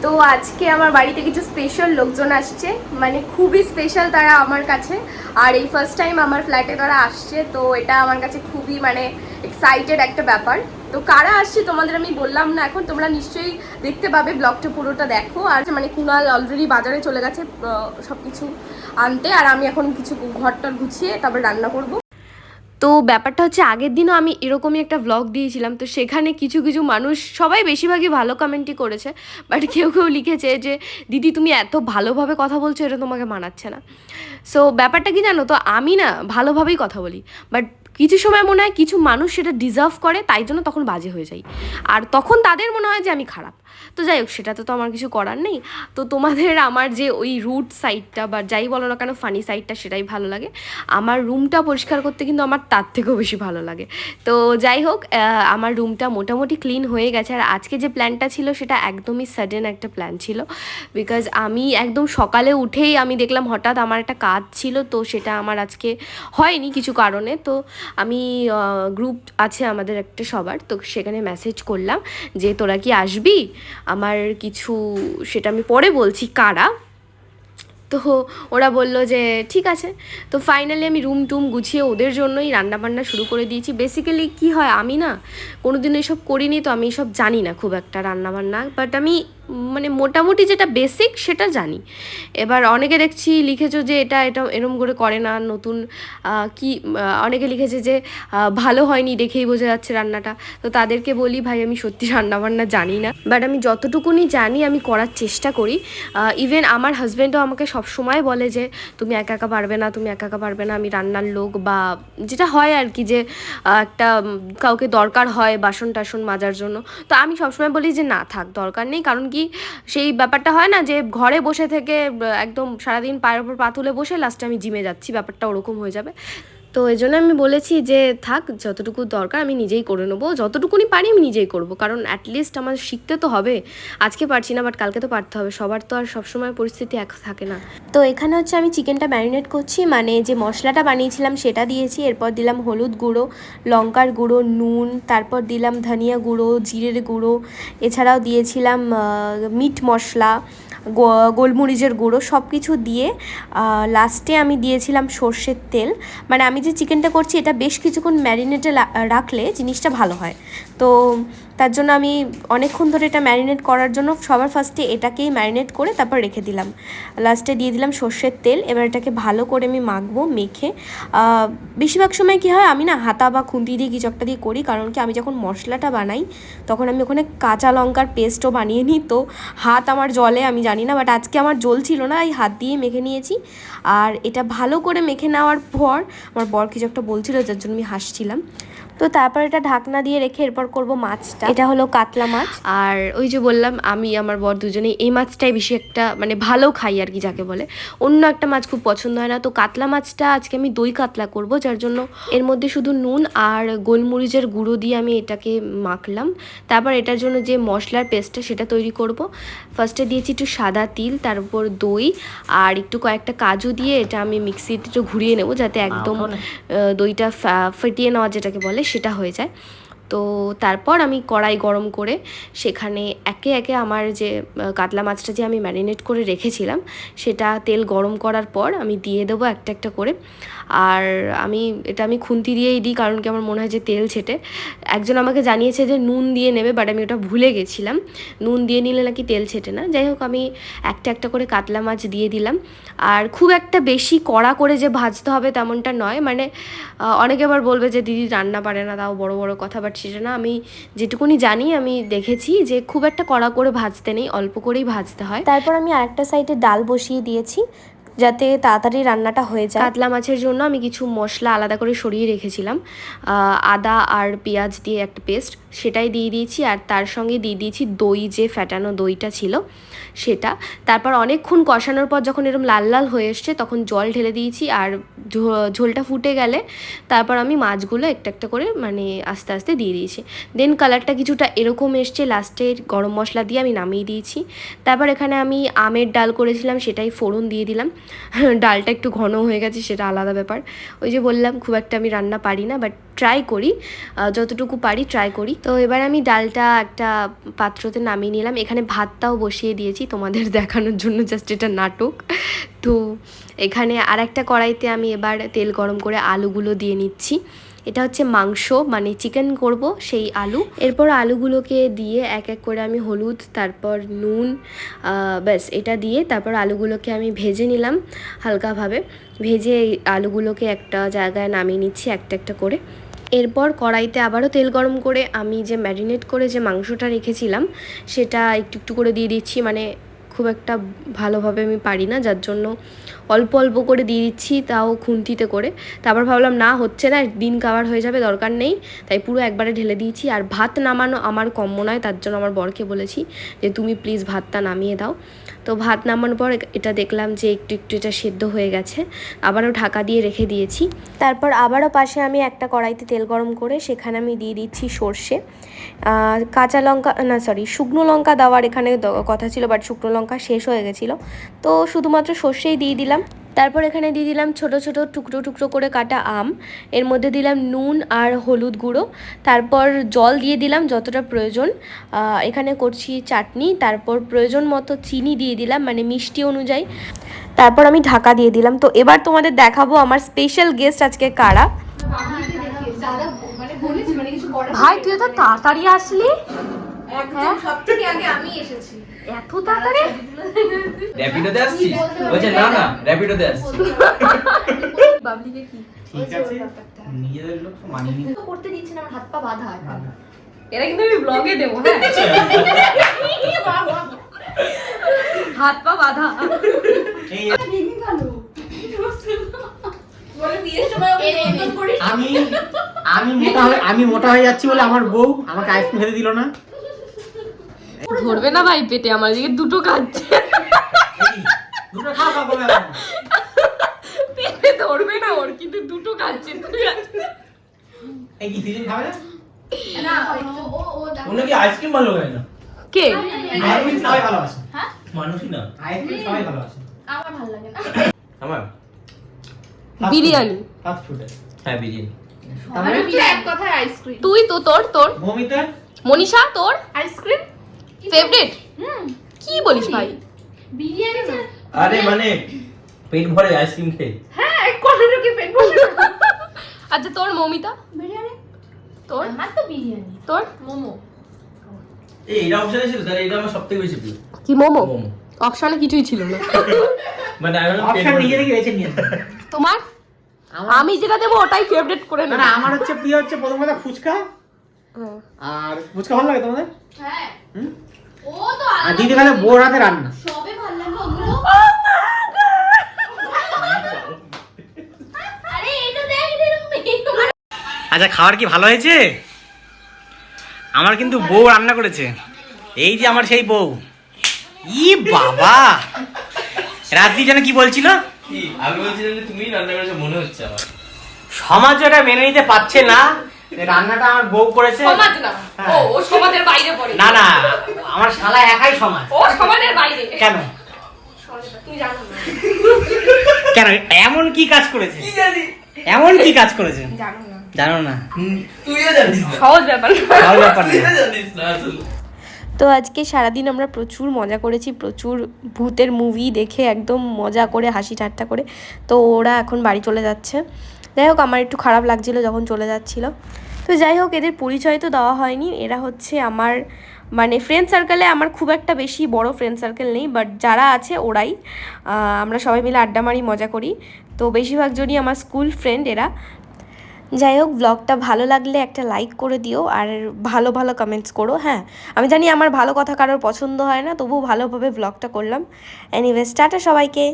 তো আজকে আমার বাড়িতে কিছু স্পেশাল লোকজন আসছে, মানে খুবই স্পেশাল তারা আমার কাছে। আর এই ফার্স্ট টাইম আমার ফ্ল্যাটে তারা আসছে, তো এটা আমার কাছে খুবই মানে এক্সাইটেড একটা ব্যাপার। তো কারা আসছে তোমাদের আমি বললাম না, এখন তোমরা নিশ্চয়ই দেখতে পাবে, ব্লগটা পুরোটা দেখো। আর মানে কুনাল অলরেডি বাজারে চলে গেছে সব কিছু আনতে, আর আমি এখন কিছু ঘরটার গুছিয়ে তারপর রান্না করব। তো ব্যাপারটা হচ্ছে আগের দিনও আমি এরকমই একটা ভ্লগ দিয়েছিলাম, তো সেখানে কিছু কিছু মানুষ, সবাই বেশিরভাগই ভালো কমেন্টই করেছে, বাট কেউ কেউ লিখেছে যে দিদি তুমি এত ভালোভাবে কথা বলছো, এটা তোমাকে মানাচ্ছে না। সো ব্যাপারটা কি জানো তো, আমি না ভালোভাবেই কথা বলি, বাট কিছু সময় মনে হয় কিছু মানুষ সেটা ডিজার্ভ করে, তাই জন্য তখন বাজে হয়ে যায়, আর তখন তাদের মনে হয় যে আমি খারাপ। তো যাই হোক, সেটাতে তো আমার কিছু করার নেই। তো তোমাদের আমার যে ওই রুট সাইডটা বা যাই বলো না কেন, ফানি সাইডটা, সেটাই ভালো লাগে। আমার রুমটা পরিষ্কার করতে কিন্তু আমার তার থেকেও বেশি ভালো লাগে। তো যাই হোক, আমার রুমটা মোটামুটি ক্লিন হয়ে গেছে। আর আজকে যে প্ল্যানটা ছিল সেটা একদমই সাডেন একটা প্ল্যান ছিল, বিকজ আমি একদম সকালে উঠেই আমি দেখলাম হঠাৎ আমার একটা কাজ ছিল, তো সেটা আমার আজকে হয়নি কিছু কারণে। তো আমি গ্রুপ আছে আমাদের একটা সবার, তো সেখানে মেসেজ করলাম যে তোরা কি আসবি আমার কিছু, সেটা আমি পরে বলছি কারা। তো ওরা বললো যে ঠিক আছে। তো ফাইনালি আমি রুম টুম গুছিয়ে ওদের জন্যই রান্নাবান্না শুরু করে দিয়েছি। বেসিক্যালি কী হয়, আমি না কোনো দিন এসব করিনি, তো আমি এসব জানি না খুব একটা রান্নাবান্না, বাট আমি মানে মোটামুটি যেটা বেসিক সেটা জানি। এবার অনেকে দেখছি লিখেছো যে এটা এটা এরম করে করে না, নতুন কি অনেকে লিখেছে যে ভালো হয়নি দেখেই বোঝা যাচ্ছে রান্নাটা। তো তাদেরকে বলি ভাই আমি সত্যি রান্নাবান্না জানি না, বাট আমি যতটুকুনি জানি আমি করার চেষ্টা করি। ইভেন আমার হাজব্যান্ডও আমাকে সবসময় বলে যে তুমি একা একা পারবে না, তুমি একা একা পারবে না, আমি রান্নার লোক, বা যেটা হয় আর কি, যে একটা কাউকে দরকার হয় বাসন টাসন মাজার জন্য। তো আমি সবসময় বলি যে না থাক, দরকার নেই। কারণ কি, সেই ব্যাপারটা হয় না যে ঘরে বসে থেকে একদম সারাদিন পায়ের ওপর পা তুলে বসে লাস্টে আমি জিমে যাচ্ছি, ব্যাপারটা ওরকম হয়ে যাবে। তো এই জন্য আমি বলেছি যে থাক, যতটুকু দরকার আমি নিজেই করে নেবো, যতটুকুনি পারি আমি নিজেই করবো, কারণ অ্যাটলিস্ট আমার শিখতে তো হবে। আজকে পারছি না, বাট কালকে তো পারতে হবে, সবার তো আর সবসময় পরিস্থিতি এক থাকে না। তো এখানে হচ্ছে আমি চিকেনটা ম্যারিনেট করছি, মানে যে মশলাটা বানিয়েছিলাম সেটা দিয়েছি, এরপর দিলাম হলুদ গুঁড়ো, লঙ্কার গুঁড়ো, নুন, তারপর দিলাম ধনিয়া গুঁড়ো, জিরের গুঁড়ো, এছাড়াও দিয়েছিলাম মিট মশলা, গোলমরিচের গুঁড়ো, সব কিছু দিয়ে লাস্টে আমি দিয়েছিলাম সর্ষের তেল। মানে আমি যে চিকেনটা করছি এটা বেশ কিছুক্ষণ ম্যারিনেটে রাখলে জিনিসটা ভালো হয়। তো তার জন্য আমি অনেকক্ষণ ধরে এটা ম্যারিনেট করার জন্য সবার ফার্স্টে এটাকেই ম্যারিনেট করে তারপর রেখে দিলাম। লাস্টে দিয়ে দিলাম সর্ষের তেল। এবার এটাকে ভালো করে আমি মাখবো, মেখে বেশিরভাগ সময় কী হয়, আমি না হাতা বা খুন্তি দিয়ে কিছু একটা দিয়ে করি, কারণ কি আমি যখন মশলাটা বানাই তখন আমি ওখানে কাঁচা লঙ্কার পেস্টও বানিয়ে নিই, তো হাত আমার জলে, আমি জানি না, বাট আজকে আমার জল ছিল না, এই হাত দিয়ে মেখে নিয়েছি। আর এটা ভালো করে মেখে নেওয়ার পর আমার বর কিছু একটা বলছিল, যার জন্য আমি হাসছিলাম। তো তারপর এটা ঢাকনা দিয়ে রেখে এরপর করব মাছটা। এটা হলো কাতলা মাছ, আর ওই যে বললাম আমি আমার বর দুজনেই এই মাছটাই বেশি একটা মানে ভালো খাই আর কি, যাকে বলে। অন্য একটা মাছ খুব পছন্দ হয় না। তো কাতলা মাছটা আজকে আমি দই কাতলা করব, যার জন্য এর মধ্যে শুধু নুন আর গোলমরিচের গুঁড়ো দিয়ে আমি এটাকে মাখলাম। তারপর এটার জন্য যে মশলার পেস্টটা সেটা তৈরি করব। ফার্স্টে দিয়েছি একটু সাদা তিল, তার উপর দই আর একটু কয়েকটা কাজু দিয়ে এটা আমি মিক্সিতে একটু ঘুরিয়ে নেব, যাতে একদম দইটা ফেটিয়ে নেওয়া যেটাকে বলে সেটা হয়ে যায়। তো তারপর আমি কড়াই গরম করে সেখানে একে একে আমার যে কাতলা মাছটা যে আমি ম্যারিনেট করে রেখেছিলাম সেটা তেল গরম করার পর আমি দিয়ে দেবো একটা একটা করে। আর আমি খুন্তি দিয়েই দিই, কারণ কি আমার মনে হয় যে তেল ছেটে। একজন আমাকে জানিয়েছে যে নুন দিয়ে নেবে, বাট আমি ওটা ভুলে গেছিলাম, নুন দিয়ে নিলে নাকি তেল ছেটে না। যাই হোক, আমি একটা একটা করে কাতলা মাছ দিয়ে দিলাম। আর খুব একটা বেশি কড়া করে যে ভাজতে হবে তেমনটা নয়, মানে অনেকে আবার বলবে যে দিদি রান্না পারে না, তাও বড় বড় কথা, বাট সেটা না। আমি যেটুকুনি জানি, আমি দেখেছি যে খুব একটা কড়া করে ভাজতে নেই, অল্প করেই ভাজতে হয়। তারপর আমি আরেকটা সাইডে ডাল বসিয়ে দিয়েছি, যাতে তাড়াতাড়ি রান্নাটা হয়ে যায়। কাতলা মাছের জন্য আমি কিছু মশলা আলাদা করে সরিয়ে রেখেছিলাম, আদা আর পেঁয়াজ দিয়ে একটা পেস্ট, সেটাই দিয়ে দিয়েছি। আর তার সঙ্গে দিয়ে দিয়েছি দই, যে ফ্যাটানো দইটা ছিল সেটা। তারপর অনেকক্ষণ কষানোর পর যখন এরকম লাল লাল হয়ে এসছে তখন জল ঢেলে দিয়েছি, আর ঝোলটা ফুটে গেলে তারপর আমি মাছগুলো একটা একটা করে মানে আস্তে আস্তে দিয়ে দিয়েছি। দেন কালারটা কিছুটা এরকম এসছে, লাস্টে গরম মশলা দিয়ে আমি নামিয়ে দিয়েছি। তারপর এখানে আমি আমের ডাল করেছিলাম, সেটাই ফোড়ন দিয়ে দিলাম। ডালটা একটু ঘন হয়ে গেছে সেটা আলাদা ব্যাপার। ওই যে বললাম খুব একটা আমি রান্না পারি না, বাট ট্রাই করি, যতটুকু পারি ট্রাই করি। তো এবার আমি ডালটা একটা পাত্রতে নামিয়ে নিলাম। এখানে ভাতটাও বসিয়ে দিয়েছি তোমাদের দেখানোর জন্য, জাস্ট এটা নাটক। তো এখানে আর একটা কড়াইতে আমি এবার তেল গরম করে আলুগুলো দিয়ে নিচ্ছি। এটা হচ্ছে মাংস, মানে চিকেন করব সেই আলু। এরপর আলুগুলোকে দিয়ে এক এক করে আমি হলুদ, তারপর নুন, ব্যাস এটা দিয়ে তারপর আলুগুলোকে আমি ভেজে নিলাম হালকাভাবে। ভেজে এই আলুগুলোকে একটা জায়গায় নামিয়ে নিচ্ছি একটা একটা করে। এরপর কড়াইতে আবারও তেল গরম করে আমি যে ম্যারিনেট করে যে মাংসটা রেখেছিলাম সেটা একটু একটু করে দিয়ে দিচ্ছি। মানে খুব একটা ভালোভাবে আমি পারি না, যার জন্য অল্প অল্প করে দিয়ে দিচ্ছি, তাও খুন্তিতে করে। তারপর ভাবলাম না হচ্ছে না, দিন কাভার হয়ে যাবে, দরকার নেই, তাই পুরো একবারে ঢেলে দিয়েছি। আর ভাত নামানো আমার কম্য নয়, তার জন্য আমার বরকে বলেছি যে তুমি প্লিজ ভাতটা নামিয়ে দাও। তো ভাত নামানোর পর এটা দেখলাম যে একটু একটু এটা সেদ্ধ হয়ে গেছে, আবারও ঢাকা দিয়ে রেখে দিয়েছি। তারপর আবারও পাশে আমি একটা কড়াইতে তেল গরম করে সেখানে আমি দিয়ে দিচ্ছি সর্ষে, কাঁচা লঙ্কা না সরি শুকনো লঙ্কা দেওয়ার এখানে কথা ছিল, বাট শুকনো লঙ্কা শেষ হয়ে গেছিলো, তো শুধুমাত্র সর্ষেই দিয়ে দিলাম। তারপর এখানে দিয়ে দিলাম ছোট ছোট টুকরো টুকরো করে কাটা আম, এর মধ্যে দিলাম নুন আর হলুদ গুঁড়ো, তারপর জল দিয়ে দিলাম যতটা প্রয়োজন। এখানে করছি চাটনি, তারপর প্রয়োজন মতো চিনি দিয়ে দিলাম, মানে মিষ্টি অনুযায়ী। তারপর আমি ঢাকা দিয়ে দিলাম। তো এবার তোমাদের দেখাবো আমার স্পেশাল গেস্ট আজকে কারা। ভাই তুই তো তাড়াতাড়ি আসলি, একদম সবথেকে আগে আমি এসেছি। এত তাড়াতাড়ি র‍্যাপিডোতে আসছিস? বলছে না না র‍্যাপিডোতে আসছি। বাবলিকে কি ঠিক আছে নিজেদের লোক মানিয়ে নিতে তো করতে দিচ্ছে না, আমার হাত পা বাঁধা এখন। এরা কিন্তু আমি ব্লগে দেবো, হ্যাঁ হাত পা বাঁধা। এই আমি মোটা হয়ে যাচ্ছি বলে আমার বউ আমাকে আইসক্রিম খেতে দিল না। ধরবে না ভাই পেটে, আমার দিকে দুটো খাচ্ছে, দুটো খাও খাও বলে পেটে ধরবে না ওর, কিন্তু দুটো খাচ্ছে। এই কি সিজন খাবে না ওনা কি আইসক্রিম ভালো হয় না? কে আইসক্রিম সবাই ভালোবাসে, হ্যাঁ মানুষই না আইসক্রিম সবাই ভালোবাসে। আমার ভালো লাগে না। আমার বিরিয়ানি, ফাস্ট ফুডে হ্যাঁ বিরিয়ানি। তাহলে এক কথায় আইসক্রিম। তুই তো তোর মমিতা মনীষা তোর আইসক্রিম ফেভারিট? কি বলিস ভাই, বিরিয়ানি ছাড়া আরে মানে পেট ভরে আইসক্রিম খেয়ে। হ্যাঁ কোনটা কি পেট ভরে? আচ্ছা তোর মমিতা? বিরিয়ানি। তোর আমার তো বিরিয়ানি, তোর মোমো। এই এটা অপশন ছিল তাহলে এটা আমার সবথেকে বেশি প্রিয়। কি মোমো? মোমো অপশনে কিছুই ছিল না। মানে আমি অপশন নিজে থেকে বেছে নিয়েছে। তোমার? আমি যেটা দেবো ওটাই ফেভারিট করে না নেব। না আমার হচ্ছে প্রিয় হচ্ছে প্রথম কথা ফুচকা, আর ফুচকা ভালো লাগে তোমাদের? হ্যাঁ হুম? ও তো আর দিদি ভালো বোর হাতে রান্না। সবে ভালো লাগে ওগুলো। আরে এটা দেখ এরকম। আচ্ছা খাবার কি ভালো হয়েছে? আমার কিন্তু বউ রান্না করেছে, এই যে আমার সেই বউ। ই বাবা রাত্রি যেন কি বলছিল, কি আমি বলছিলাম যে তুমি রান্না করেছো মনে হচ্ছে আমার। সমাজ ওটা মেনে নিতে পারছে না যে রান্নাটা আমার বউ করেছে। সমাজ না, ও সমাজের বাইরে পড়ে। না না আমার শালা একাই সমাজ। ও সমাজের বাইরে। কেন তুই জানো না? কেন এমন কি কাজ করেছে? কি জানি এমন কি কাজ করেছে জানো না, জানো না? তুইও জানিস না। সহজ ব্যাপার। সহজ ব্যাপার না। তুইও জানিস না আসলে। তো আজকে সারাদিন আমরা প্রচুর মজা করেছি, প্রচুর ভূতের মুভি দেখে একদম মজা করে হাসি ঠাট্টা করে। তো ওরা এখন বাড়ি চলে যাচ্ছে। যাই হোক আমার একটু খারাপ লাগছিল যখন চলে যাচ্ছিল। তো যাই হোক এদের পরিচয় তো দেওয়া হয়নি। এরা হচ্ছে আমার মানে ফ্রেন্ড সার্কেলে আমার খুব একটা বেশি বড় ফ্রেন্ড সার্কেল নেই, বাট যারা আছে ওরাই। আমরা সবাই মিলে আড্ডা মারি, মজা করি। তো বেশিরভাগ জনই আমার স্কুল ফ্রেন্ড এরা। যাই হোক ব্লগটা ভালো লাগলে একটা লাইক করে দিও, আর ভালো ভালো কমেন্টস করো। হ্যাঁ আমি জানি আমার ভালো কথা কারোর পছন্দ হয় না, তবুও ভালোভাবে ব্লগটা করলাম। এনিওয়েজ টাটা সবাইকে।